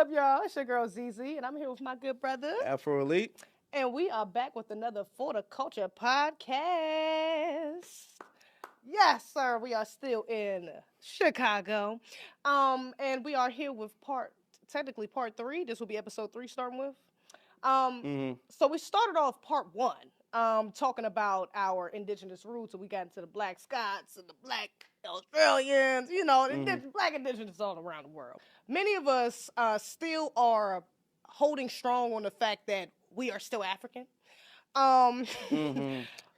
up, y'all? It's your girl ZZ, and I'm here with my good brother. Afro Elite. And we are back with another For the Culture podcast. Yes, sir, we are still in Chicago. And we are here with technically part three. This will be episode three starting with. So we started off part one, talking about our indigenous roots, and we got into the Black Scots and the Black Australians, Black indigenous all around the world. Many of us still are holding strong on the fact that we are still African.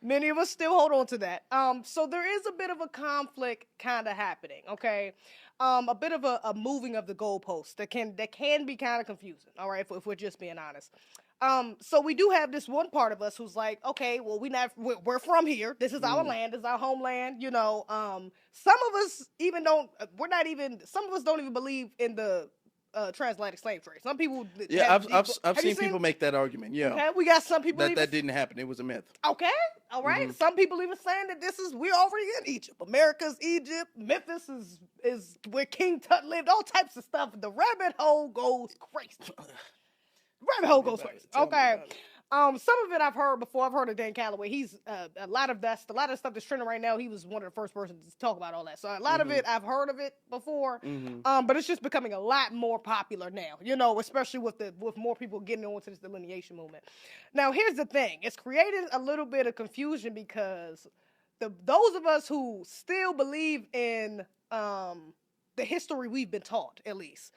Many of us still hold on to that. So there is a bit of a conflict kind of happening, okay? A bit of a moving of the goalposts that can be kind of confusing, all right, if we're just being honest. So we do have this one part of us who's like, okay, well, we're from here. This is our land. This is our homeland. Some of us some of us don't even believe in the transatlantic slave trade. Some people, I've seen people make that argument. Yeah, okay, we got some people that didn't happen. It was a myth. Okay, all right. Some people even saying that we're already in Egypt. America's Egypt. Memphis is where King Tut lived. All types of stuff. The rabbit hole goes crazy. Okay. Some of it I've heard before. I've heard of Dan Calloway. He's a lot of stuff that's trending right now. He was one of the first persons to talk about all that. So a lot of it I've heard of it before. But it's just becoming a lot more popular now. Especially with more people getting onto this delineation movement. Now here's the thing: it's created a little bit of confusion because those of us who still believe in the history we've been taught, at least,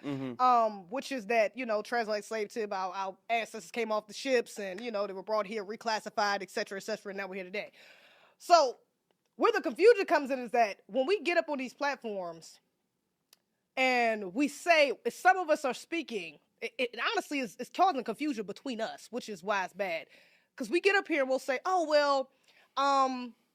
which is that, transatlantic slave trade, our ancestors came off the ships and, they were brought here, reclassified, et cetera, and now we're here today. So where the confusion comes in is that when we get up on these platforms and we say, some of us are speaking, it honestly is causing confusion between us, which is why it's bad. Because we get up here and we'll say, oh, well,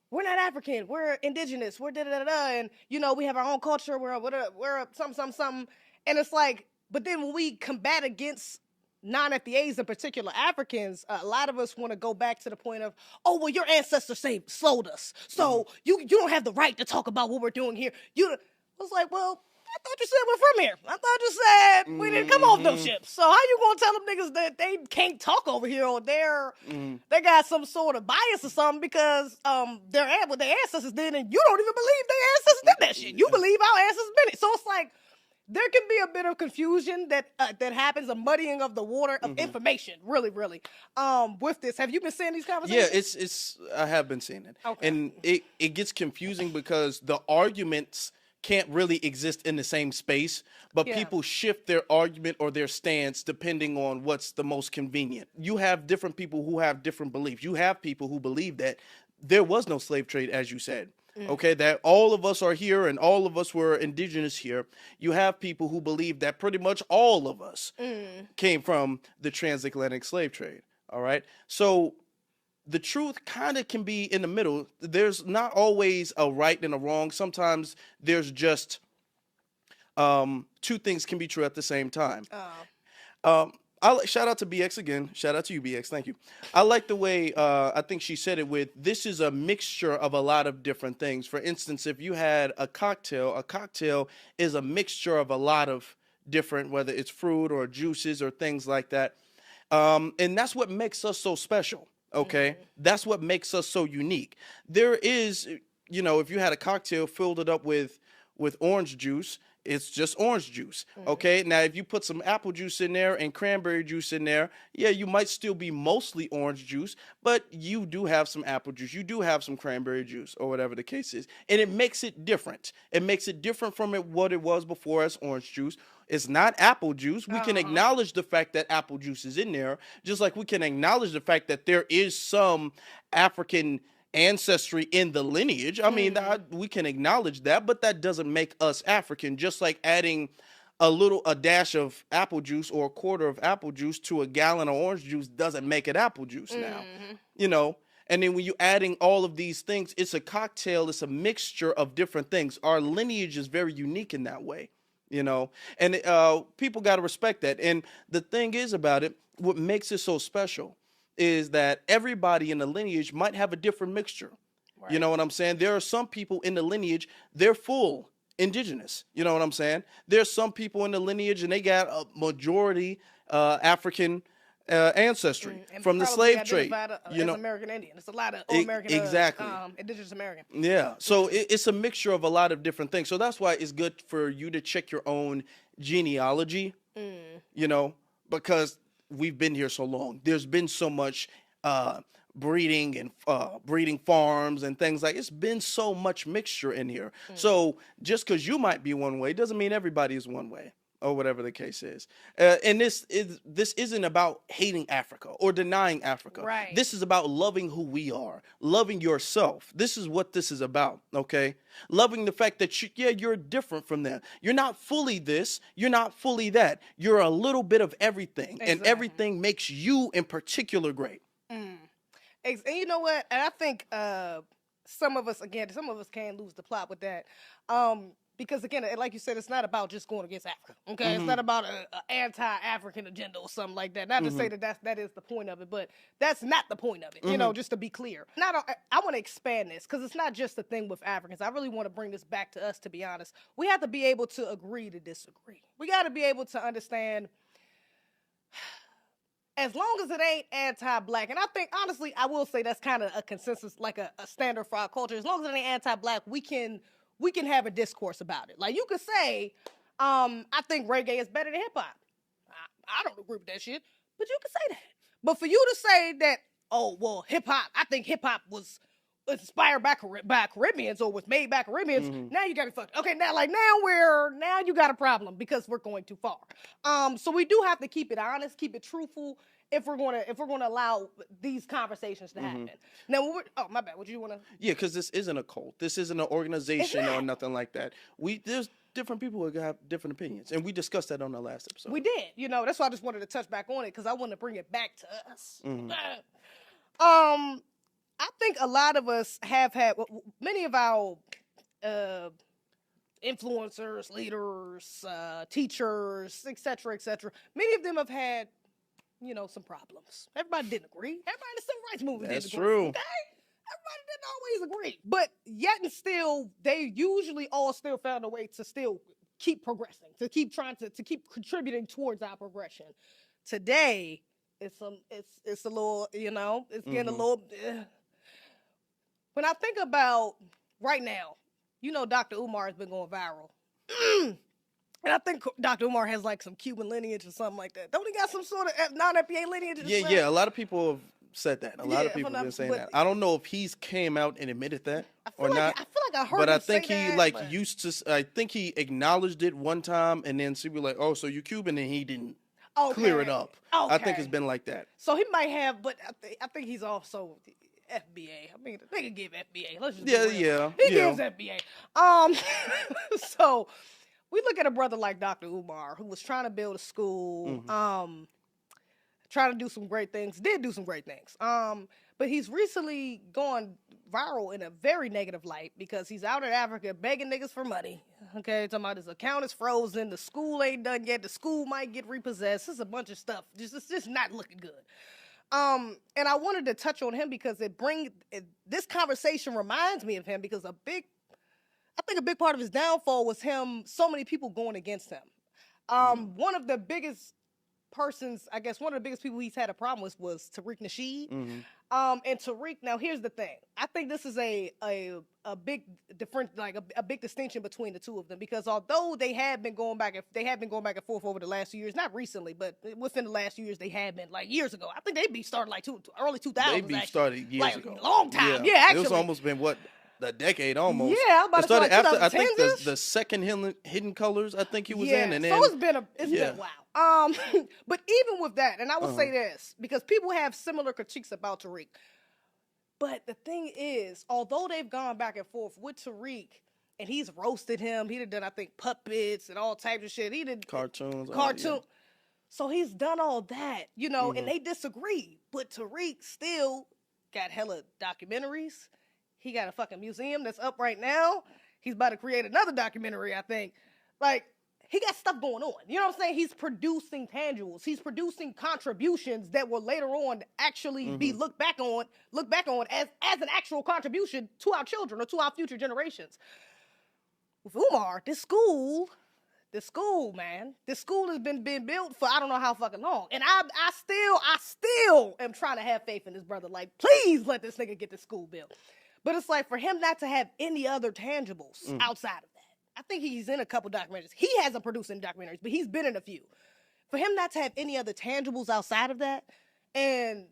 we're not African. We're indigenous. We're da-da-da-da. And, we have our own culture. We're something. And it's like, but then when we combat against non-FBAs, in particular Africans, a lot of us want to go back to the point of, oh, well, your ancestors slowed us. So you don't have the right to talk about what we're doing here. I was like, well, I thought you said we're from here. I thought you said we didn't come off those ships. So how you gonna tell them niggas that they can't talk over here or they got some sort of bias or something because their ancestors did and you don't even believe their ancestors did that shit. You believe our ancestors did it. So it's like there can be a bit of confusion that happens, a muddying of the water of information, really, with this. Have you been seeing these conversations? Yeah, I have been seeing it. Okay. And it gets confusing because the arguments can't really exist in the same space, but people shift their argument or their stance depending on what's the most convenient. You have different people who have different beliefs. You have people who believe that there was no slave trade, as you said. Okay, that all of us are here and all of us were indigenous here. You have people who believe that pretty much all of us came from the transatlantic slave trade. All right. So the truth kind of can be in the middle. There's not always a right and a wrong. Sometimes there's just two things can be true at the same time. Shout out to BX again. Shout out to you, BX. Thank you. I like the way I think she said it with, this is a mixture of a lot of different things. For instance, if you had a cocktail is a mixture of a lot of different, whether it's fruit or juices or things like that. And that's what makes us so special. Okay, that's what makes us so unique. There is, if you had a cocktail, filled it up with orange juice, it's just orange juice. Okay, now if you put some apple juice in there and cranberry juice in there, yeah, you might still be mostly orange juice, but you do have some apple juice, you do have some cranberry juice, or whatever the case is, and it makes it different. It makes it different from what it was before as orange juice. It's not apple juice. We can acknowledge the fact that apple juice is in there, just like we can acknowledge the fact that there is some African ancestry in the lineage. I mean, we can acknowledge that, but that doesn't make us African. Just like adding a dash of apple juice or a quarter of apple juice to a gallon of orange juice doesn't make it apple juice now, And then when you're adding all of these things, it's a cocktail. It's a mixture of different things. Our lineage is very unique in that way. And people got to respect that. And the thing is about it, what makes it so special is that everybody in the lineage might have a different mixture. Right. You know what I'm saying? There are some people in the lineage, they're full indigenous. You know what I'm saying? There's some people in the lineage and they got a majority African ancestry from the slave trade. As American Indian. It's a lot of American exactly. indigenous American. Yeah. So it's a mixture of a lot of different things. So that's why it's good for you to check your own genealogy, you know, because we've been here so long. There's been so much breeding and breeding farms and things like it's been so much mixture in here. So just because you might be one way doesn't mean everybody is one way or whatever the case is. And this isn't about hating Africa or denying Africa. Right. This is about loving who we are, loving yourself. This is what this is about. Okay. Loving the fact that you're different from them. You're not fully this. You're not fully that. You're a little bit of everything, and everything makes you in particular great. And you know what? And I think some of us can lose the plot with that. Because again, like you said, it's not about just going against Africa. Okay, it's not about an anti-African agenda or something like that. Not to say that is the point of it, but that's not the point of it. You know, just to be clear. I want to expand this because it's not just a thing with Africans. I really want to bring this back to us. To be honest, we have to be able to agree to disagree. We got to be able to understand. As long as it ain't anti-black, and I think, honestly, I will say that's kind of a consensus, like a standard for our culture. As long as it ain't anti-black, we can have a discourse about it. Like, you could say, I think reggae is better than hip-hop. I don't agree with that shit, but you can say that. But for you to say that, oh, well, hip-hop, I think hip-hop was inspired by Caribbeans or was made by Caribbeans, now you got to be fucked. Okay, now you got a problem because we're going too far. So we do have to keep it honest, keep it truthful if we're going to allow these conversations to happen. Now, my bad. What do you want to? Yeah, because this isn't a cult. This isn't an organization or nothing like that. There's different people who have different opinions, and we discussed that on the last episode. We did. You know, that's why I just wanted to touch back on it because I want to bring it back to us. I think a lot of us have had, many of our influencers, leaders, teachers, etc., many of them have had, some problems. Everybody didn't agree. Everybody in the civil rights movement didn't agree. That's true. Okay? Everybody didn't always agree. But yet and still, they usually all still found a way to still keep progressing, to keep trying to keep contributing towards our progression. Today, it's a little, it's getting a little... When I think about right now, Dr. Umar has been going viral. And I think Dr. Umar has like some Cuban lineage or something like that. Don't he got some sort of non-FBA lineage? Yeah. A lot of people have said that. A lot of people have been saying that. I don't know if he's came out and admitted that or not. I feel like I heard him say that. But I think I think he acknowledged it one time and then people were like, oh, so you Cuban, and he didn't clear it up. Okay. I think it's been like that. So he might have, but I think he's also... FBA. I mean, they could give FBA. Let's just He gives FBA. So we look at a brother like Dr. Umar, who was trying to build a school, trying to do some great things, did do some great things. But he's recently gone viral in a very negative light because he's out in Africa begging niggas for money. Okay, talking about his account is frozen, the school ain't done yet, the school might get repossessed. It's a bunch of stuff. It's just not looking good. And I wanted to touch on him because this conversation reminds me of him because I think a big part of his downfall was so many people going against him. One of the biggest people he's had a problem with was Tariq Nasheed. And Tariq, now here's the thing. I think this is a big difference, like a big distinction between the two of them, because although they have been going back and forth over the last few years, not recently, but within the last few years, they have been like years ago. I think they started like early 2000s. They started years ago. Long time. Yeah, actually. It was almost been a decade almost. Yeah, I'm about to started after I think the second Hidden Colors I think he was in, and then so it's been a while. But even with that, and I will say this because people have similar critiques about Tariq. But the thing is, although they've gone back and forth with Tariq, and he's roasted him, he done I think puppets and all types of shit. He did cartoons. So he's done all that, and they disagree. But Tariq still got hella documentaries. He got a fucking museum that's up right now. He's about to create another documentary, I think. Like, he got stuff going on. You know what I'm saying? He's producing tangibles. He's producing contributions that will later on actually be looked back on as an actual contribution to our children or to our future generations. with Umar, this school, man, this school has been built for I don't know how fucking long, and I still am trying to have faith in this brother. Like, please let this nigga get this school built. But it's like for him not to have any other tangibles outside of that. I think he's in a couple documentaries. He hasn't produced any documentaries, but he's been in a few. For him not to have any other tangibles outside of that, and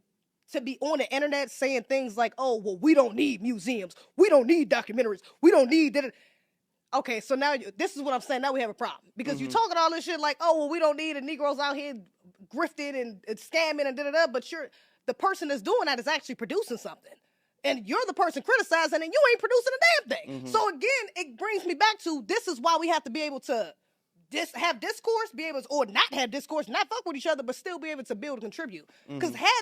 to be on the internet saying things like, "Oh, well, we don't need museums, we don't need documentaries, we don't need that." Okay, so now this is what I'm saying. Now we have a problem because you talking all this shit like, "Oh, well, we don't need the Negroes out here grifting and scamming and da-da-da," but the person that's doing that is actually producing something. And you're the person criticizing, and you ain't producing a damn thing. So again, it brings me back to this is why we have to be able to have discourse, be able to, or not have discourse, not fuck with each other, but still be able to build and contribute. Because had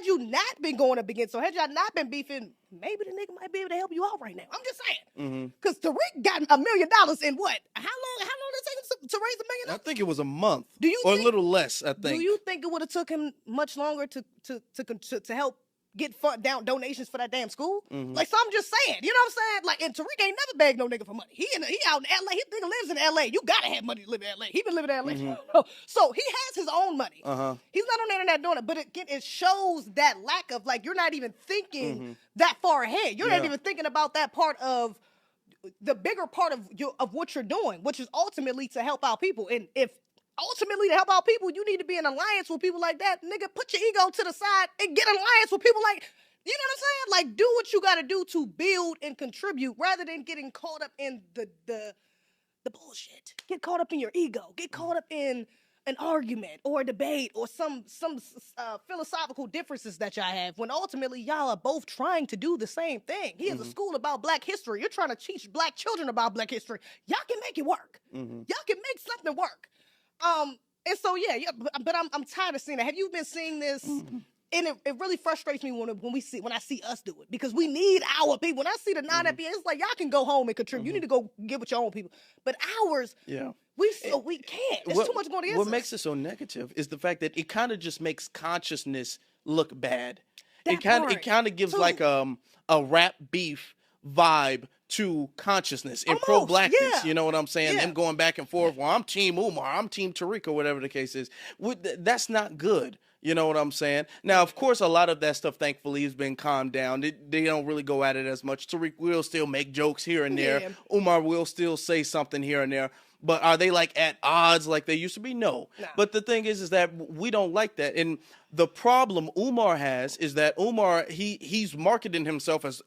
you not been going up against, so had y'all not been beefing, maybe the nigga might be able to help you out right now. I'm just saying. Because Tariq got $1 million in what? How long did it take him to raise $1 million? I think it was a month. Or a little less, I think. Do you think it would have took him much longer to help get donations for that damn school? Like, so I'm just saying, you know what I'm saying? Like, and Tariq ain't never begged no nigga for money. He out in LA. He nigga lives in LA. You gotta have money to live in LA. He been living in LA. So he has his own money. He's not on the internet doing it, but again, it shows that lack of, like, you're not even thinking that far ahead. You're not even thinking about that part of the bigger part of what you're doing, which is ultimately to help out people. And if ultimately to help out people, you need to be in alliance with people like that. Nigga, put your ego to the side and get an alliance with people like, you know what I'm saying? Like, do what you got to do to build and contribute rather than getting caught up in the bullshit. Get caught up in your ego. Get caught up in an argument or a debate or some philosophical differences that y'all have when ultimately y'all are both trying to do the same thing. He has a school about Black history. You're trying to teach Black children about Black history. Y'all can make it work. Y'all can make something work. And so yeah, but I'm tired of seeing that. Have you been seeing this? And it really frustrates me when I see us do it, because we need our people. When I see the non-FBA, it's like, y'all can go home and contribute. You need to go get with your own people. But ours, we can't. There's too much going against us. What makes it so negative is the fact that it kind of just makes consciousness look bad. It kind of gives like a rap beef vibe to consciousness and pro-blackness, you know what I'm saying? Them going back and forth, well, I'm Team Umar, I'm Team Tariq, or whatever the case is. That's not good. You know what I'm saying? Now, of course, a lot of that stuff, thankfully, has been calmed down. They don't really go at it as much. Tariq will still make jokes here and there. Yeah. Umar will still say something here and there. But are they like at odds like they used to be? No. Nah. But the thing is that we don't like that. And the problem Umar has is that Umar, he's marketing himself as,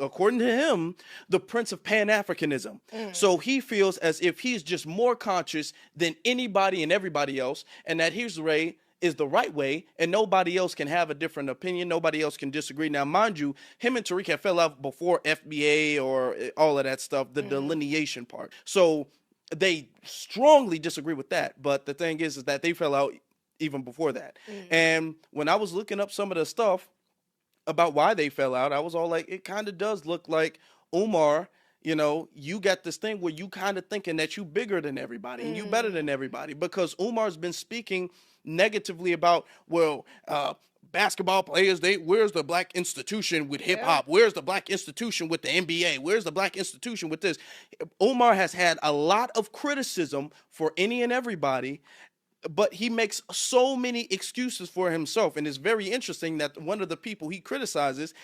according to him, the Prince of Pan-Africanism. So he feels as if he's just more conscious than anybody and everybody else, and that his way is the right way, and nobody else can have a different opinion. Nobody else can disagree. Now, mind you, him and Tariq had fell out before FBA or all of that stuff, the delineation part. So they strongly disagree with that. But the thing is that they fell out even before that. And when I was looking up some of the stuff about why they fell out, I was all like, it kind of does look like Umar, you know, you got this thing where you kind of thinking that you bigger than everybody and you better than everybody, because Umar's been speaking negatively about, well, basketball players, where's the Black institution with hip hop? Where's the Black institution with the NBA? Where's the Black institution with this? Umar has had a lot of criticism for any and everybody, but he makes so many excuses for himself. And it's very interesting that one of the people he criticizes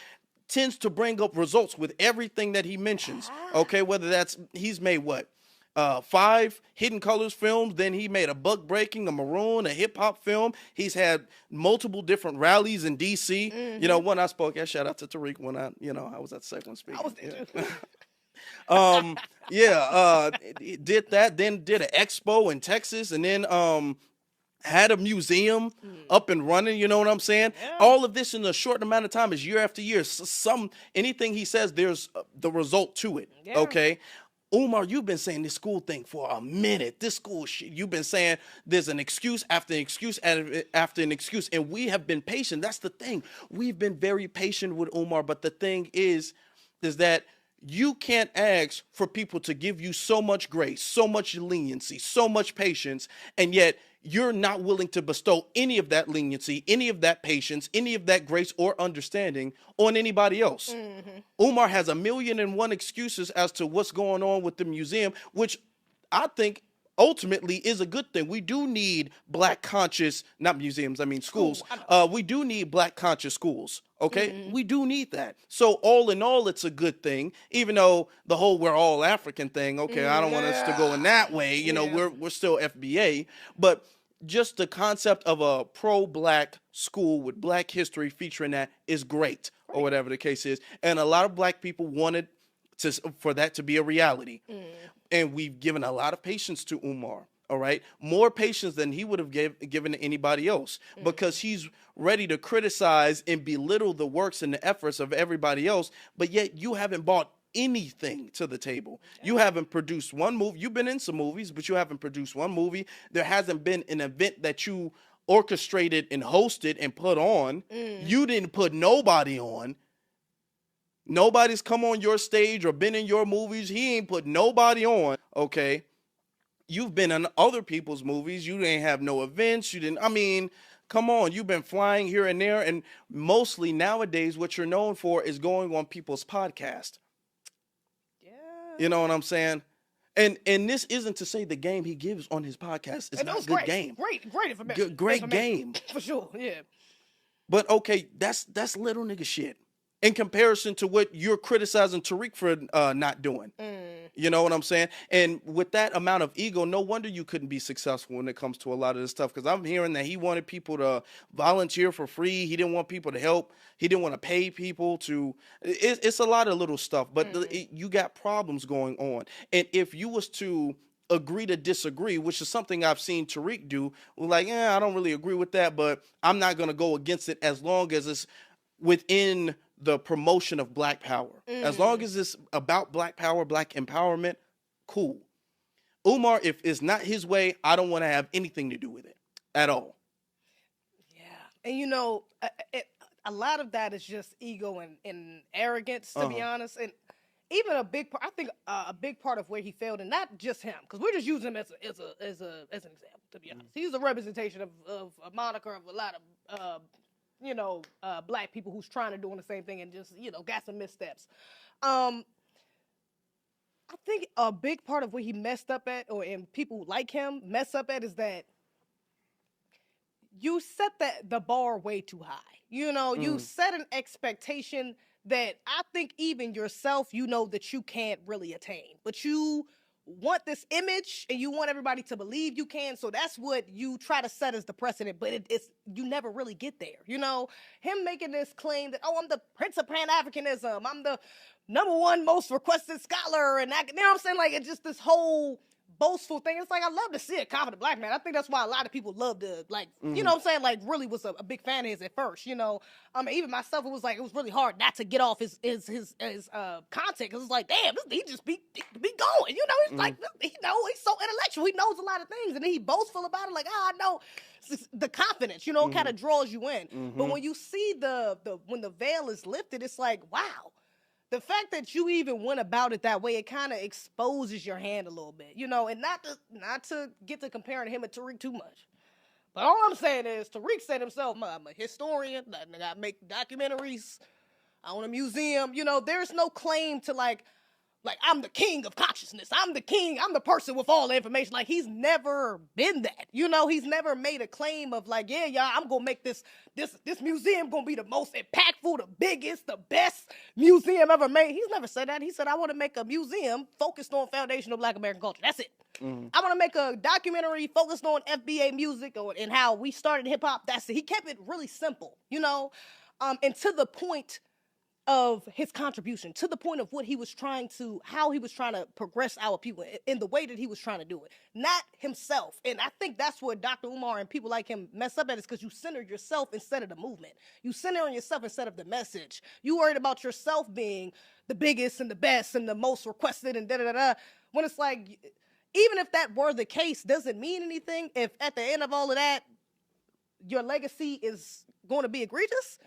tends to bring up results with everything that he mentions. Okay, whether that's, he's made what? 5 Hidden Colors films, then he made a Buck Breaking, a Maroon, a hip hop film. He's had multiple different rallies in DC. You know, when I spoke, shout out to Tariq when I was at the second one speaking. I was there too. Did that, then did an expo in Texas, and then had a museum up and running, you know what I'm saying? Yeah. All of this in a short amount of time is year after year. Anything he says, there's the result to it, okay? Umar, you've been saying this school thing for a minute. This school shit, you've been saying there's an excuse after an excuse after an excuse, and we have been patient. That's the thing. We've been very patient with Umar, but the thing is that You can't ask for people to give you so much grace, so much leniency, so much patience, and yet you're not willing to bestow any of that leniency, any of that patience, any of that grace or understanding on anybody else. Umar has 1,000,001 excuses as to what's going on with the museum, which I think ultimately is a good thing. We do need black conscious, not museums, I mean schools. We do need black conscious schools. Okay, we do need that. So all in all, it's a good thing, even though the whole we're all African thing. Okay, I don't want us to go in that way. You know, we're still FBA, but just the concept of a pro-black school with black history featuring that is great, or whatever the case is. And a lot of black people wanted for that to be a reality. And we've given a lot of patience to Umar, all right? More patience than he would have given to anybody else, because he's ready to criticize and belittle the works and the efforts of everybody else, but yet you haven't brought anything to the table. You haven't produced one movie. You've been in some movies, but you haven't produced one movie. There hasn't been an event that you orchestrated and hosted and put on. You didn't put nobody on. Nobody's come on your stage or been in your movies. He ain't put nobody on, okay? You've been in other people's movies. You didn't have no events. You didn't, I mean, come on. You've been flying here and there. And mostly nowadays, what you're known for is going on people's podcast. Yeah. You know what I'm saying? And this isn't to say the game he gives on his podcast is not a good game. Great information. Great game. For sure, yeah. But okay, that's little nigga shit in comparison to what you're criticizing Tariq for not doing. You know what I'm saying? And with that amount of ego, no wonder you couldn't be successful when it comes to a lot of this stuff, because I'm hearing that he wanted people to volunteer for free. He didn't want people to help. He didn't want to pay people to. It's a lot of little stuff, but you got problems going on. And if you was to agree to disagree, which is something I've seen Tariq do, like, I don't really agree with that, but I'm not going to go against it as long as it's within the promotion of black power. As long as it's about black power, black empowerment, cool. Umar, if it's not his way, I don't want to have anything to do with it at all. Yeah. And you know, a lot of that is just ego and arrogance, to be honest. And even a big part, I think a big part of where he failed, and not just him, because we're just using him as an example, to be honest. He's a representation of a moniker of a lot of black people who's trying to do the same thing and just, got some missteps. I think a big part of where he messed up at, and people like him mess up at, is that you set the bar way too high. You set an expectation that I think even yourself, that you can't really attain. But you want this image and you want everybody to believe you can, so that's what you try to set as the precedent, but it's you never really get there. Him making this claim that, I'm the Prince of Pan-Africanism, I'm the #1 most requested scholar, and that, what I'm saying, like, it's just this whole boastful thing. It's like, I love to see a confident black man. I think that's why a lot of people love to, like, what I'm saying, like, really was a big fan of his at first, even myself, it was really hard not to get off his content, because it's like, damn, he just be going, he's like, he's so intellectual, he knows a lot of things, and then he boastful about it, like, I know. The confidence, kind of draws you in. But when you see when the veil is lifted, it's like, wow. The fact that you even went about it that way, it kind of exposes your hand a little bit, and not to get to comparing him and Tariq too much. But all I'm saying is, Tariq said himself, I'm a historian, I make documentaries, I own a museum, there's no claim to like I'm the king of consciousness, I'm the person with all the information. Like, he's never been that, he's never made a claim of like, yeah, y'all, I'm gonna make this museum gonna be the most impactful, the biggest, the best museum ever made. He's never said that. He said, I want to make a museum focused on foundational black American culture. That's it. I want to make a documentary focused on FBA music and how we started hip hop. That's it. He kept it really simple, and to the point of his contribution, to the point of how he was trying to progress our people in the way that he was trying to do it, not himself. And I think that's what Dr. Umar and people like him mess up at, is because you center yourself instead of the movement. You center on yourself instead of the message. You worried about yourself being the biggest and the best and the most requested and da-da-da-da, when it's like, even if that were the case, doesn't mean anything if at the end of all of that, your legacy is going to be egregious.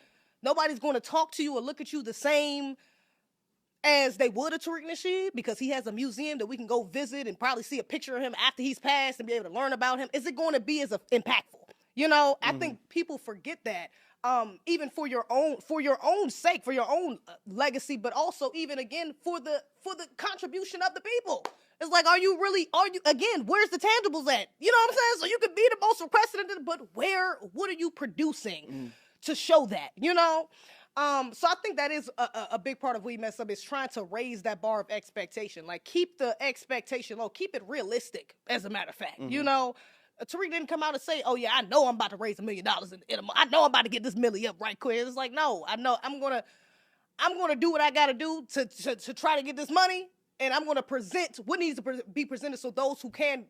Nobody's going to talk to you or look at you the same as they would a Tariq Nasheed, because he has a museum that we can go visit and probably see a picture of him after he's passed and be able to learn about him? Is it going to be as impactful? You know, I think people forget that. Even for your own sake, for your own legacy, but also even again for the contribution of the people. It's like, are you again, where's the tangibles at? You know what I'm saying? So you could be the most requested, but what are you producing to show that, you know? So I think that is a big part of We Mess Up, is trying to raise that bar of expectation. Like, keep the expectation low, keep it realistic, as a matter of fact, you know? Tariq didn't come out and say, oh yeah, I know I'm about to raise $1 million in a month. I know I'm about to get this milli up right quick. It's like, no, I know I'm gonna do what I gotta do to try to get this money, and I'm gonna present what needs to be presented, so those who can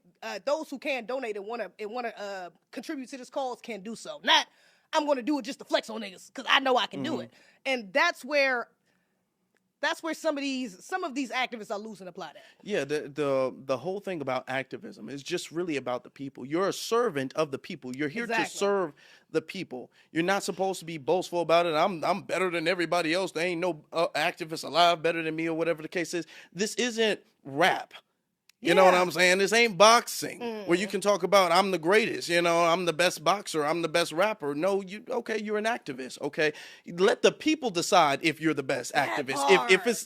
donate and wanna contribute to this cause can do so. Not, I'm gonna do it just to flex on niggas because I know I can do it. And that's where some of these activists are losing the plot at. Yeah, the whole thing about activism is just really about the people. You're a servant of the people. You're here to serve the people. You're not supposed to be boastful about it. I'm better than everybody else. There ain't no activist alive better than me, or whatever the case is. This isn't rap. You know what I'm saying? This ain't boxing where you can talk about, I'm the greatest, you know, I'm the best boxer, I'm the best rapper. No, you're an activist, okay? Let the people decide if you're the best activist.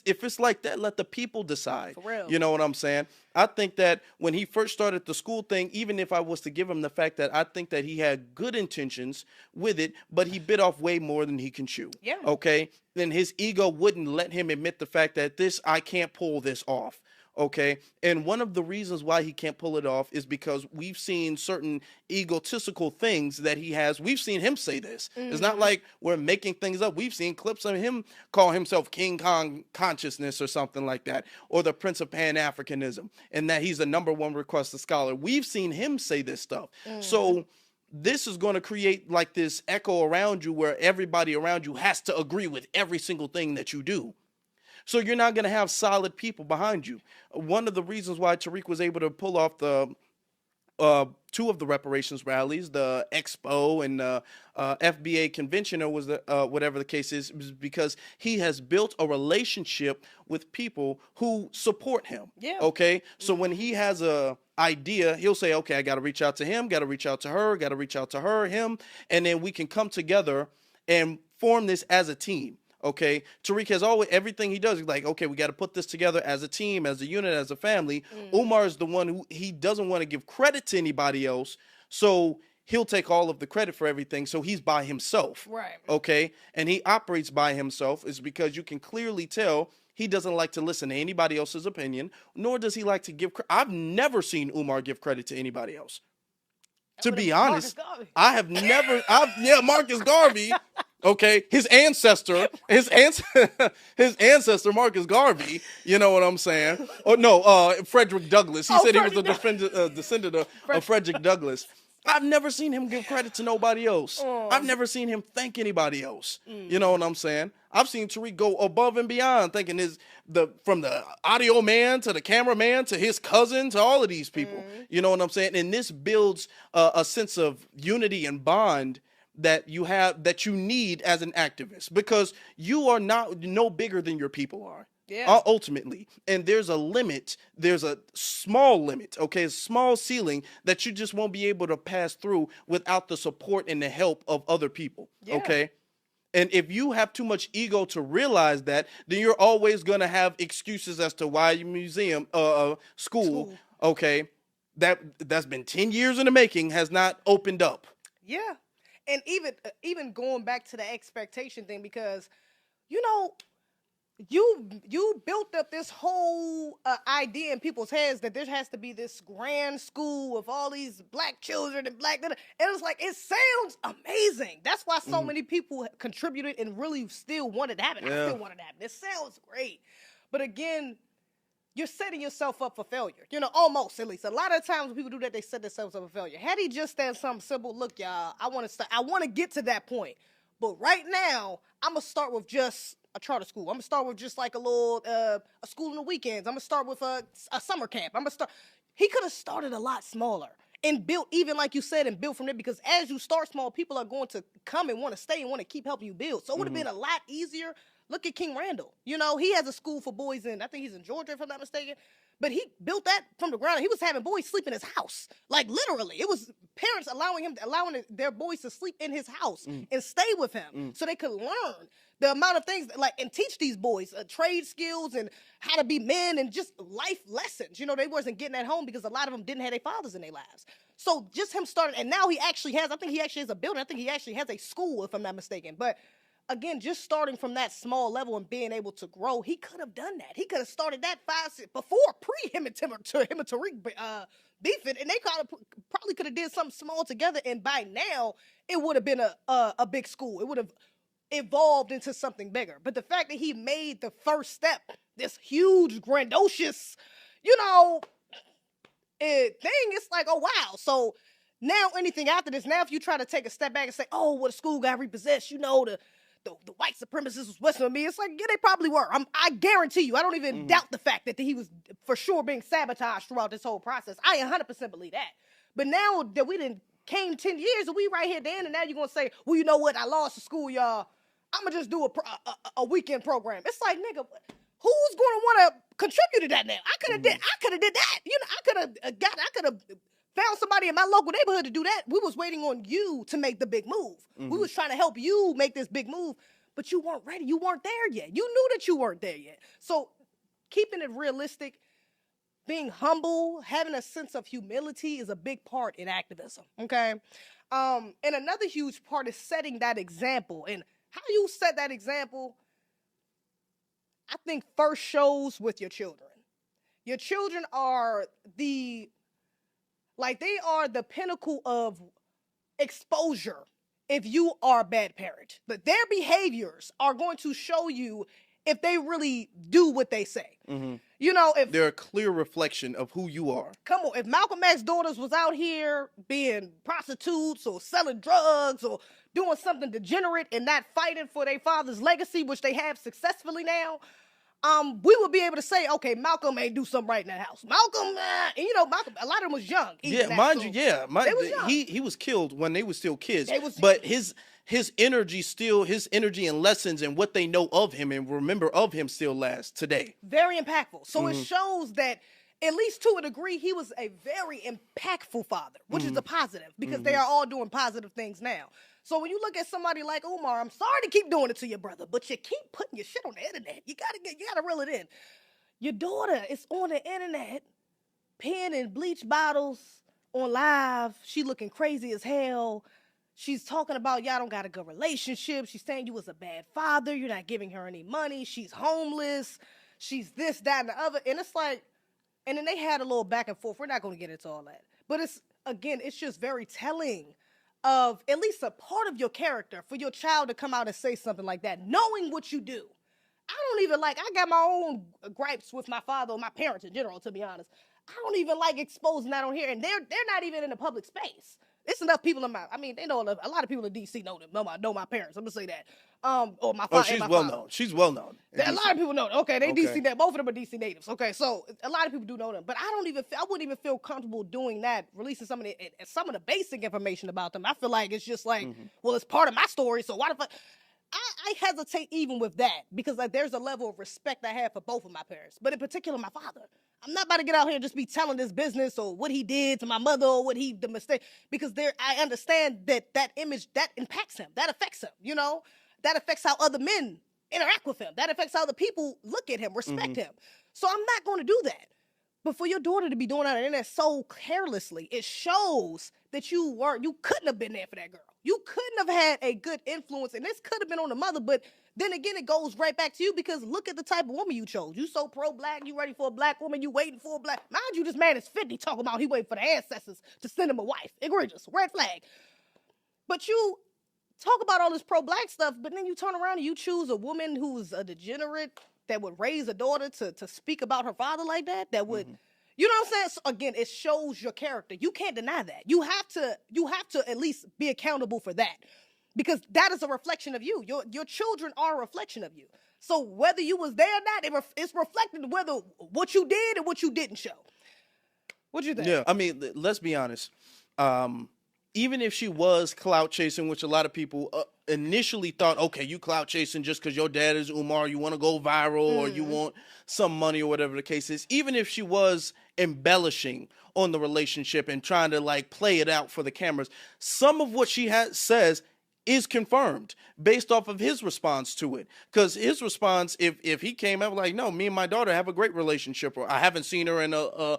If it's like that, let the people decide. For real. You know what I'm saying? I think that when he first started the school thing, even if I was to give him the fact that I think that he had good intentions with it, but he bit off way more than he can chew. Yeah. Okay? Then his ego wouldn't let him admit the fact that I can't pull this off. Okay, and one of the reasons why he can't pull it off is because we've seen certain egotistical things that he has. We've seen him say this. It's not like we're making things up. We've seen clips of him call himself King Kong consciousness or something like that, or the Prince of Pan-Africanism, and that he's the #1 requested scholar. We've seen him say this stuff. So this is going to create like this echo around you where everybody around you has to agree with every single thing that you do. So you're not going to have solid people behind you. One of the reasons why Tariq was able to pull off the 2 of the reparations rallies, the Expo and the FBA convention, or was the whatever the case is because he has built a relationship with people who support him. Yeah. Okay. So when he has a idea, he'll say, okay, I got to reach out to him, got to reach out to her, got to reach out to her, him, and then we can come together and form this as a team. Okay, Tariq has always, everything he does, he's like, okay, we got to put this together as a team, as a unit, as a family. Umar is the one who he doesn't want to give credit to anybody else, so he'll take all of the credit for everything. So he's by himself. Right. Okay, and he operates by himself is because you can clearly tell he doesn't like to listen to anybody else's opinion, nor does he like to give. I've never seen Umar give credit to anybody else. To be honest, I have never. Marcus Garvey. Okay, his ancestor, Marcus Garvey. You know what I'm saying? Or no, Frederick Douglass. He said he was a descendant of Frederick Douglass. I've never seen him give credit to nobody else. I've never seen him thank anybody else. You know what I'm saying? I've seen Tariq go above and beyond, thanking from the audio man to the cameraman to his cousin to all of these people. You know what I'm saying? And this builds a sense of unity and bond that you need as an activist, because you are no bigger than your people are. Yeah. Ultimately. And there's a limit. There's a small limit, okay? A small ceiling that you just won't be able to pass through without the support and the help of other people, okay? And if you have too much ego to realize that, then you're always going to have excuses as to why your school, okay, that's been 10 years in the making, has not opened up. Yeah. And even going back to the expectation thing, because, you know, you built up this whole idea in people's heads that there has to be this grand school of all these black children and and it's like, it sounds amazing. That's why so many people contributed and really still wanted to happen. I still wanted to happen. It sounds great. But again, you're setting yourself up for failure. You know, almost, at least. A lot of times when people do that, they set themselves up for failure. Had he just said something simple, look, y'all, I want to get to that point. But right now, I'm going to start with just a charter school. I'm going to start with just like a little, a school on the weekends. I'm going to start with a summer camp. He could have started a lot smaller and built, even like you said, and built from there, because as you start small, people are going to come and want to stay and want to keep helping you build. So it would have been a lot easier. Look at King Randall. You know, he has a school for boys I think he's in Georgia, if I'm not mistaken. But he built that from the ground. He was having boys sleep in his house. Like, literally. It was parents allowing their boys to sleep in his house and stay with him so they could learn the amount of things, like, and teach these boys trade skills and how to be men and just life lessons. You know, they wasn't getting at home because a lot of them didn't have their fathers in their lives. So just him starting, and now I think he actually has a building. I think he actually has a school, if I'm not mistaken. But again, just starting from that small level and being able to grow, he could have done that. He could have started that before him and Tariq beefing, and they probably could have did something small together. And by now, it would have been a big school. It would have evolved into something bigger. But the fact that he made the first step, this huge, grandiose, you know, thing, it's like, oh wow. So now anything after this, now if you try to take a step back and say, oh, well, the school got repossessed, you know, the white supremacists was messing with me. It's like, yeah, they probably were. I guarantee you, I don't even doubt the fact that he was for sure being sabotaged throughout this whole process. I 100% believe that. But now that we done came 10 years and we right here then, and now you're going to say, well, you know what? I lost the school, y'all. I'm going to just do a weekend program. It's like, nigga, who's going to want to contribute to that now? I could have did that. You know, I could have found somebody in my local neighborhood to do that. We was waiting on you to make the big move. We was trying to help you make this big move, but you weren't ready. You weren't there yet. You knew that you weren't there yet. So keeping it realistic, being humble, having a sense of humility is a big part in activism, okay? And another huge part is setting that example. And how you set that example, I think first shows with your children. Your children are they are the pinnacle of exposure if you are a bad parent. But their behaviors are going to show you if they really do what they say. You know, if they're a clear reflection of who you are. Come on, if Malcolm X's daughters was out here being prostitutes or selling drugs or doing something degenerate and not fighting for their father's legacy, which they have successfully now, we would be able to say, okay, Malcolm ain't do something right in that house. Malcolm, and you know, Malcolm, a lot of them was young. Yeah, mind you, yeah. They was young. He was killed when they were still kids. But his energy and lessons and what they know of him and remember of him still lasts today. Very impactful. So it shows that, at least to a degree, he was a very impactful father, which is a positive, because they are all doing positive things now. So when you look at somebody like Umar, I'm sorry to keep doing it to your brother, but you keep putting your shit on the internet. You gotta reel it in. Your daughter is on the internet, peeing in bleach bottles on live. She looking crazy as hell. She's talking about y'all don't got a good relationship. She's saying you was a bad father. You're not giving her any money. She's homeless. She's this, that, and the other. And it's like, and then they had a little back and forth. We're not going to get into all that. But it's just very telling of at least a part of your character for your child to come out and say something like that, knowing what you do. I got my own gripes with my father or my parents in general, to be honest. I don't even like exposing that on here. And they're not even in a public space. It's enough people they know a lot of people in DC know my parents. I'm gonna say that. Or my father. Oh, she's well known. She's well known. A lot of people know them. Okay, DC. Both of them are DC natives. Okay, so a lot of people do know them, but I wouldn't even feel comfortable doing that, releasing some of the basic information about them. I feel like it's just like, well, it's part of my story, so why the fuck? I hesitate even with that, because like there's a level of respect I have for both of my parents, but in particular my father. I'm not about to get out here and just be telling this business or what he did to my mother or the mistake, because I understand that image, that impacts him, that affects him, you know, that affects how other men interact with him, that affects how the people look at him, respect him. So I'm not going to do that. But for your daughter to be doing that on the internet so carelessly, it shows that you couldn't have been there for that girl. You couldn't have had a good influence, and this could have been on the mother, but then again, it goes right back to you, because look at the type of woman you chose. You so pro-black, you ready for a black woman, you waiting for a black. Mind you, this man is 50 talking about he waiting for the ancestors to send him a wife. Egregious, red flag. But you talk about all this pro-black stuff, but then you turn around and you choose a woman who's a degenerate that would raise a daughter to speak about her father like that, that would... You know what I'm saying? So again, it shows your character. You can't deny that. You have to at least be accountable for that, because that is a reflection of you. Your children are a reflection of you. So whether you was there or not, it's reflected whether what you did and what you didn't show. What you think? Yeah, I mean, let's be honest. Even if she was clout chasing, which a lot of people initially thought, okay, you clout chasing just because your dad is Umar, you want to go viral or you want some money or whatever the case is. Even if she was embellishing on the relationship and trying to like play it out for the cameras, some of what she says is confirmed based off of his response to it. Because his response, if he came out like, no, me and my daughter have a great relationship, or I haven't seen her in a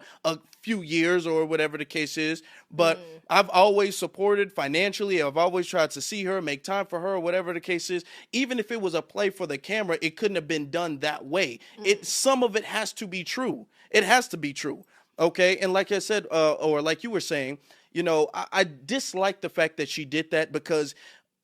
few years or whatever the case is, but I've always supported financially, I've always tried to see her, make time for her, whatever the case is. Even if it was a play for the camera, it couldn't have been done that way. Some of it has to be true. It has to be true. Okay. And like I said, or like you were saying, you know, I dislike the fact that she did that, because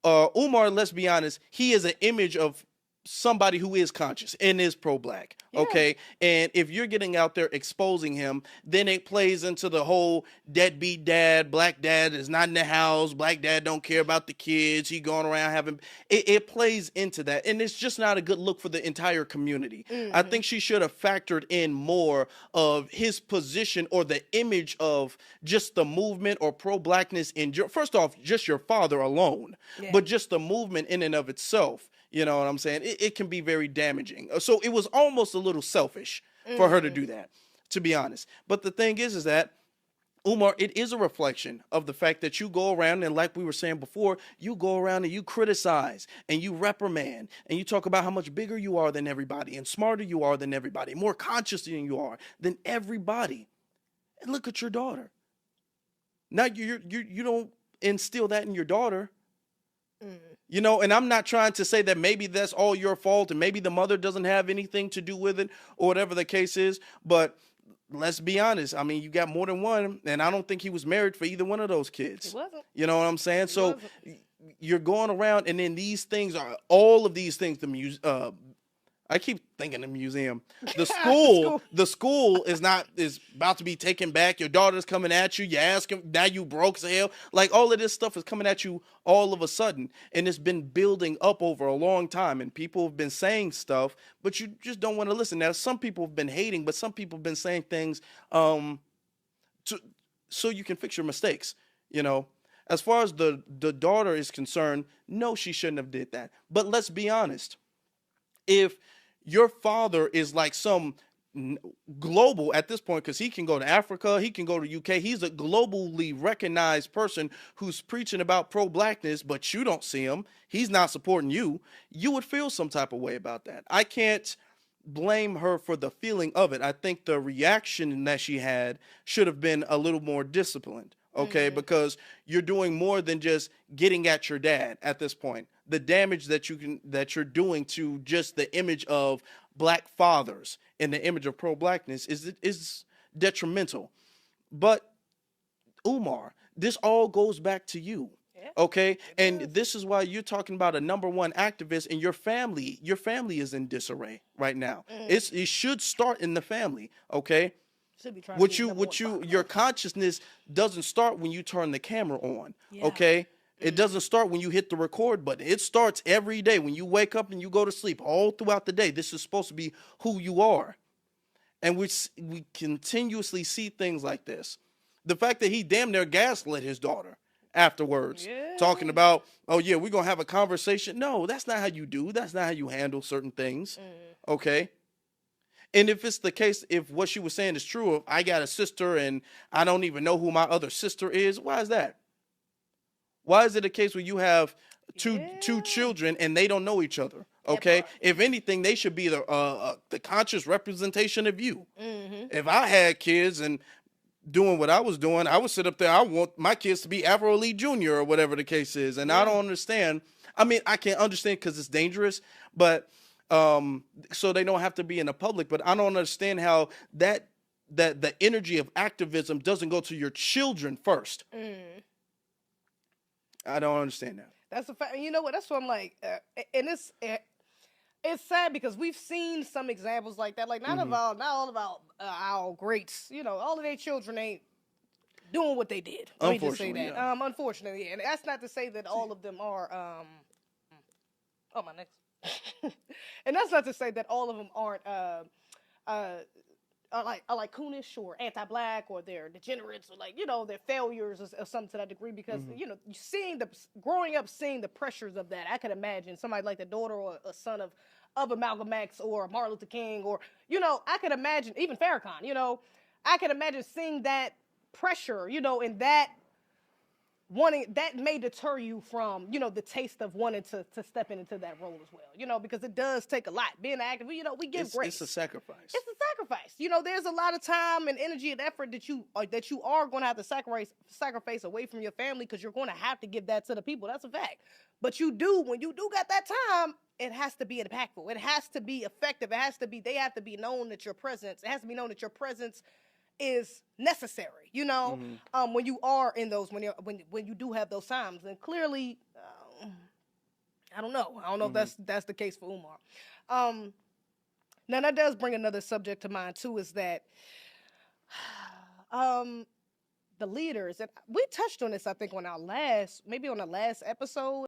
Umar, let's be honest, he is an image of somebody who is conscious and is pro-black. Okay. And if you're getting out there exposing him, then it plays into the whole deadbeat dad, black dad is not in the house, black dad don't care about the kids, he going around having, it plays into that. And it's just not a good look for the entire community. I think she should have factored in more of his position or the image of just the movement or pro-blackness in first off, just your father alone, but just the movement in and of itself. You know what I'm saying? It can be very damaging. So it was almost a little selfish for her to do that, to be honest. But the thing is that, Umar, it is a reflection of the fact that you go around and, like we were saying before, you go around and you criticize and you reprimand and you talk about how much bigger you are than everybody and smarter you are than everybody, more conscious than you are than everybody. And look at your daughter. Now you don't instill that in your daughter. You know, and I'm not trying to say that maybe that's all your fault and maybe the mother doesn't have anything to do with it or whatever the case is. But let's be honest. I mean, you got more than one, and I don't think he was married for either one of those kids. He wasn't. You know what I'm saying? So you're going around, and then these things are all of these things. I keep thinking the museum. The school is about to be taken back. Your daughter's coming at you. You ask him, now you broke as hell. Like, all of this stuff is coming at you all of a sudden. And it's been building up over a long time. And people have been saying stuff, but you just don't want to listen. Now, some people have been hating, but some people have been saying things so you can fix your mistakes, you know. As far as the daughter is concerned, no, she shouldn't have did that. But let's be honest. If your father is like some global at this point, because he can go to Africa, he can go to UK, he's a globally recognized person who's preaching about pro-blackness, but you don't see him, he's not supporting you, you would feel some type of way about that. I can't blame her for the feeling of it. I think the reaction that she had should have been a little more disciplined. Okay, because you're doing more than just getting at your dad at this point. The damage that you're doing to just the image of black fathers and the image of pro-blackness is detrimental. But Umar, this all goes back to you. Okay, and this is why you're talking about a number one activist, and your family is in disarray right now. It should start in the family. Okay. Your consciousness doesn't start when you turn the camera on. Okay. It doesn't start when you hit the record button. It starts every day when you wake up and you go to sleep, all throughout the day. This is supposed to be who you are. And we continuously see things like this. The fact that he damn near gaslit his daughter afterwards, talking about, oh yeah, we're going to have a conversation. No, that's not how you do. That's not how you handle certain things. Okay. And if it's the case, if what she was saying is true, if I got a sister and I don't even know who my other sister is, why is that? Why is it a case where you have two children and they don't know each other? Okay, if anything, they should be the conscious representation of you. If I had kids and doing what I was doing, I would sit up there. I want my kids to be Afro Elite Junior or whatever the case is, and I don't understand. I mean, I can understand because it's dangerous, but so they don't have to be in the public. But I don't understand how that the energy of activism doesn't go to your children first. I don't understand that. That's a fact. You know what? That's what I'm like. And it's sad because we've seen some examples like that. Like not all of our greats. You know, all of their children ain't doing what they did. Let me just say that. Yeah. Unfortunately, and that's not to say that all of them are. My next. And that's not to say that all of them aren't are like coonish or anti-black, or they're degenerates, or like, you know, they're failures or something to that degree, because you know, growing up seeing the pressures of that, I could imagine somebody like the daughter or a son of a Malcolm X or Martin Luther King, or, you know, I could imagine even Farrakhan, you know, I could imagine seeing that pressure, you know, and that may deter you from, you know, the taste of wanting to step into that role as well, you know, because it does take a lot. Being active, you know, we give grace. It's a sacrifice. It's a sacrifice. You know, there's a lot of time and energy and effort that you are going to have to sacrifice away from your family, because you're going to have to give that to the people. That's a fact. But when you do got that time, it has to be impactful. It has to be effective. They have to be known that your presence. It has to be known that your presence is necessary, you know, when you are in those, when you do have those times. And clearly, I don't know if that's the case for Umar. Now that does bring another subject to mind too, is that the leaders, and we touched on this, I think, on the last episode.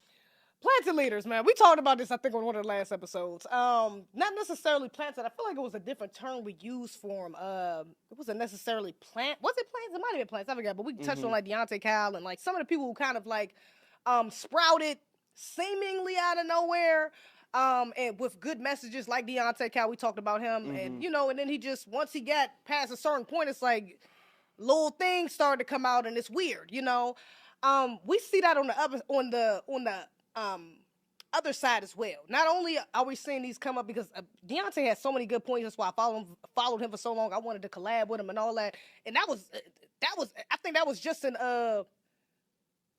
Planted leaders, man. We talked about this, I think, on one of the last episodes. Not necessarily planted. I feel like it was a different term we used for them. It wasn't necessarily plant. Was it plants? It might have been plants. I forgot. But we touched on like Deontay Cal and like some of the people who kind of like sprouted seemingly out of nowhere. And with good messages like Deontay Cal, we talked about him. And, you know, and then once he got past a certain point, it's like little things started to come out, and it's weird, you know. We see that on the other side as well. Not only are we seeing these come up, because Deontay has so many good points. That's why I followed him for so long. I wanted to collab with him and all that. And that was I think that was just in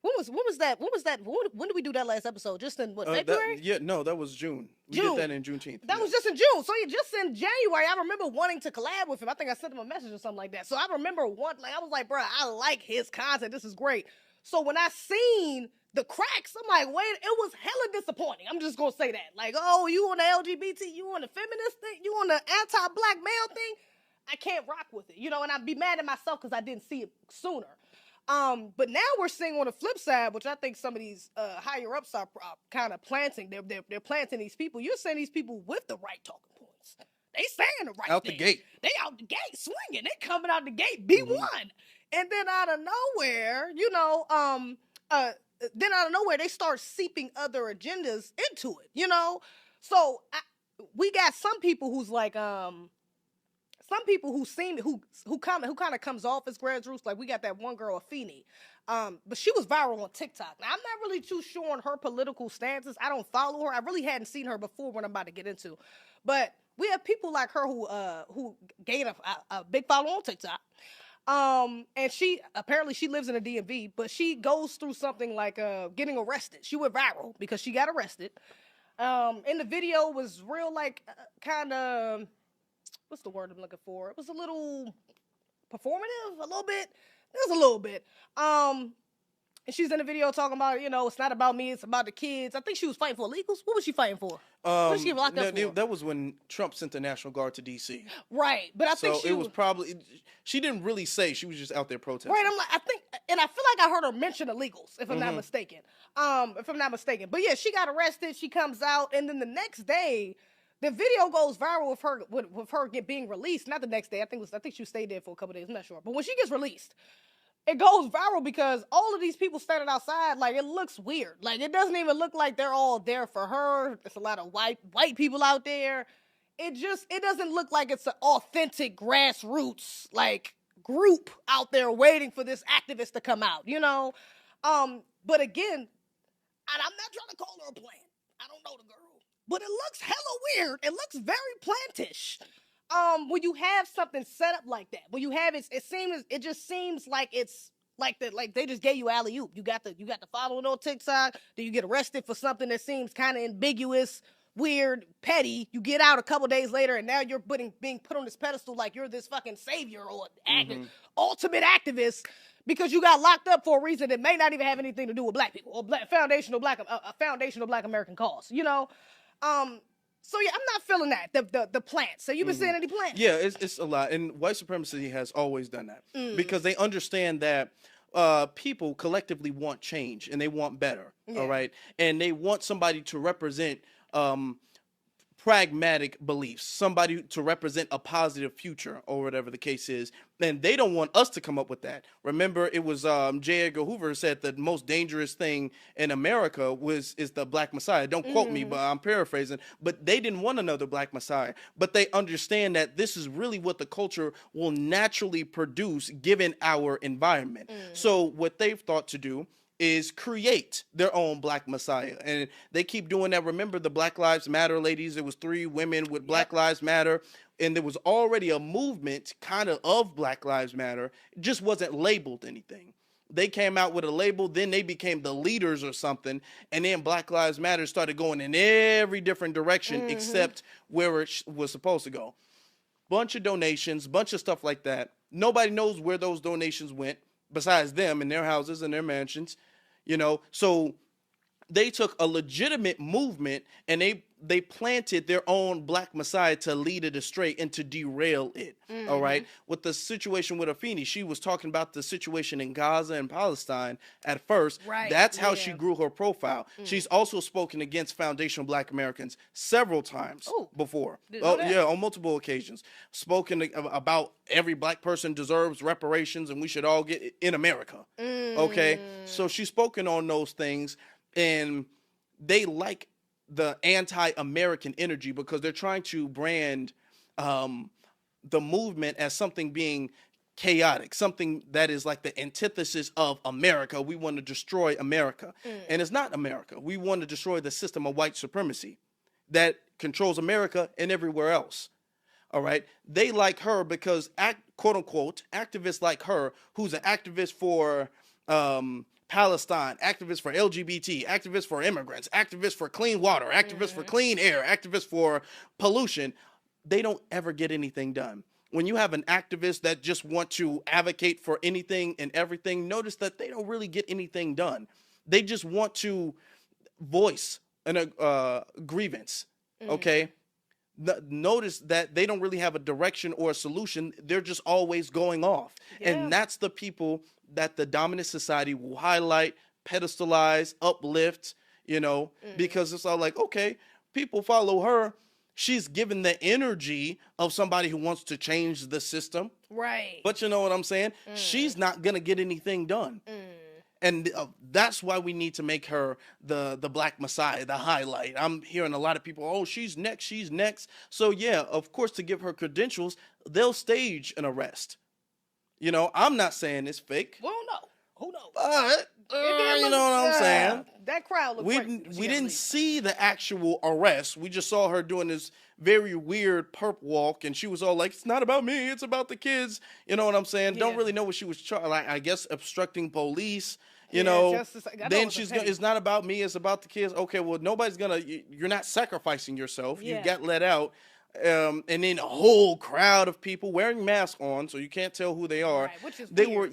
when did we do that last episode? Just in February? That was June. We did that in Juneteenth. That was just in June. So just in January, I remember wanting to collab with him. I think I sent him a message or something like that. So I remember I was like, bro, I like his content. This is great. So when I seen the cracks, I'm like, wait, it was hella disappointing. I'm just gonna say that. Like, oh, you on the LGBT, you on the feminist thing, you on the anti-black male thing. I can't rock with it, you know, and I'd be mad at myself because I didn't see it sooner. But now we're seeing on the flip side, which I think some of these higher ups are kind of planting. They're planting these people. You're saying these people with the right talking points. They saying the right out thing. The gate. They out the gate swinging. They coming out the gate B1, and then out of nowhere, you know, then out of nowhere, they start seeping other agendas into it, you know? So we got some people who's like, some people who kind of comes off as grassroots. Like we got that one girl, Afeni. But she was viral on TikTok. Now, I'm not really too sure on her political stances. I don't follow her. I really hadn't seen her before, what I'm about to get into. But we have people like her who gained a big following on TikTok. And she lives in the DMV, but she goes through something like getting arrested. She went viral because she got arrested. And the video was real, like, kind of, what's the word I'm looking for? It was a little performative, a little bit. It was a little bit. And she's in the video talking about, you know, it's not about me, it's about the kids. I think she was fighting for illegals. What was she fighting for? What did she get locked up for? That was when Trump sent the National Guard to D.C. Right, but I think it was probably, she didn't really say, she was just out there protesting. Right, I feel like I heard her mention illegals, if I'm not mistaken. But yeah, she got arrested, she comes out, and then the next day, the video goes viral with her being released. Not the next day, I think she stayed there for a couple days, I'm not sure. But when she gets released, it goes viral because all of these people standing outside, like, it looks weird. Like, it doesn't even look like they're all there for her. There's a lot of white people out there. It doesn't look like it's an authentic grassroots, like, group out there waiting for this activist to come out, you know? But again, and I'm not trying to call her a plant. I don't know the girl. But it looks hella weird. It looks very plantish. When you have something set up like that, when you have it just seems like it's like they just gave you alley-oop. You got the following on TikTok, then you get arrested for something that seems kind of ambiguous, weird, petty. You get out a couple days later, and now you're being put on this pedestal like you're this fucking savior or ultimate activist because you got locked up for a reason that may not even have anything to do with black people or a foundational black American cause. You know. So yeah, I'm not feeling that the plants. So you been seeing any plants? Yeah, it's a lot, and white supremacy has always done that because they understand that people collectively want change and they want better. Yeah. All right, and they want somebody to represent pragmatic beliefs, somebody to represent a positive future or whatever the case is. And they don't want us to come up with that. Remember, it was J. Edgar Hoover said the most dangerous thing in America is the Black Messiah. Don't quote me, but I'm paraphrasing. But they didn't want another Black Messiah. But they understand that this is really what the culture will naturally produce given our environment. So what they've thought to do is create their own Black Messiah. And they keep doing that. Remember the Black Lives Matter ladies? It was 3 women with Black Lives Matter. And there was already a movement kind of Black Lives Matter. It just wasn't labeled anything. They came out with a label, then they became the leaders or something. And then Black Lives Matter started going in every different direction except where it was supposed to go. Bunch of donations, bunch of stuff like that. Nobody knows where those donations went besides them and their houses and their mansions. You know, so they took a legitimate movement and they planted their own Black Messiah to lead it astray and to derail it. All right. With the situation with Afeni, she was talking about the situation in Gaza and Palestine at first. Right. That's how she grew her profile. She's also spoken against foundational Black Americans several times before. On multiple occasions. Spoken about every Black person deserves reparations and we should all get in America. Okay. So she's spoken on those things, and they like the anti-American energy because they're trying to brand the movement as something being chaotic, something that is like the antithesis of America. We want to destroy America. And it's not America. We want to destroy the system of white supremacy that controls America and everywhere else. All right. They like her because, quote unquote, activists like her, who's an activist for Palestine, activists for LGBT, activists for immigrants, activists for clean water, activists for clean air, activists for pollution, they don't ever get anything done. When you have an activist that just want to advocate for anything and everything, notice that they don't really get anything done. They just want to voice a grievance, okay? Notice that they don't really have a direction or a solution. They're just always going off. And that's the people that the dominant society will highlight, pedestalize, uplift, you know, because it's all like, okay, people follow her. She's given the energy of somebody who wants to change the system. Right. But you know what I'm saying? She's not going to get anything done. And that's why we need to make her the Black Messiah, the highlight. I'm hearing a lot of people, oh, she's next, she's next. So, yeah, of course, to give her credentials, they'll stage an arrest. You know, I'm not saying it's fake. Well, no. Who knows? But, you know what I'm saying? That crowd looked crazy. We didn't see the actual arrest. We just saw her doing this very weird perp walk, and she was all like, it's not about me, it's about the kids. You know what I'm saying? Don't really know what she was, like, I guess, obstructing police. You know, then it's not about me, it's about the kids. Okay, well, nobody's you're not sacrificing yourself. You got let out. And then a whole crowd of people wearing masks on, so you can't tell who they are. Right, which is they weird.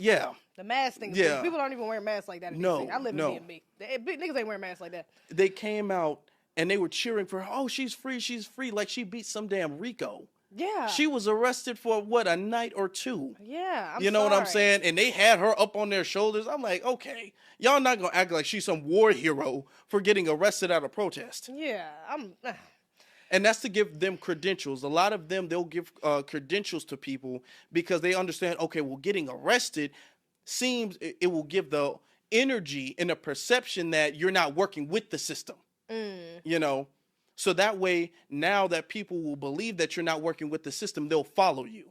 The mask thing. Yeah. People don't even wear masks like that. I live in B&B. Niggas ain't wearing masks like that. They came out and they were cheering for her. Oh, she's free, like she beat some damn Rico. Yeah. She was arrested for what, a night or two? Yeah. You know what I'm saying? And they had her up on their shoulders. I'm like, okay, y'all not gonna act like she's some war hero for getting arrested at a protest. Yeah. And that's to give them credentials. A lot of them, they'll give credentials to people because they understand, okay, well, getting arrested seems it will give the energy and the perception that you're not working with the system. You know? So that way, now that people will believe that you're not working with the system, they'll follow you.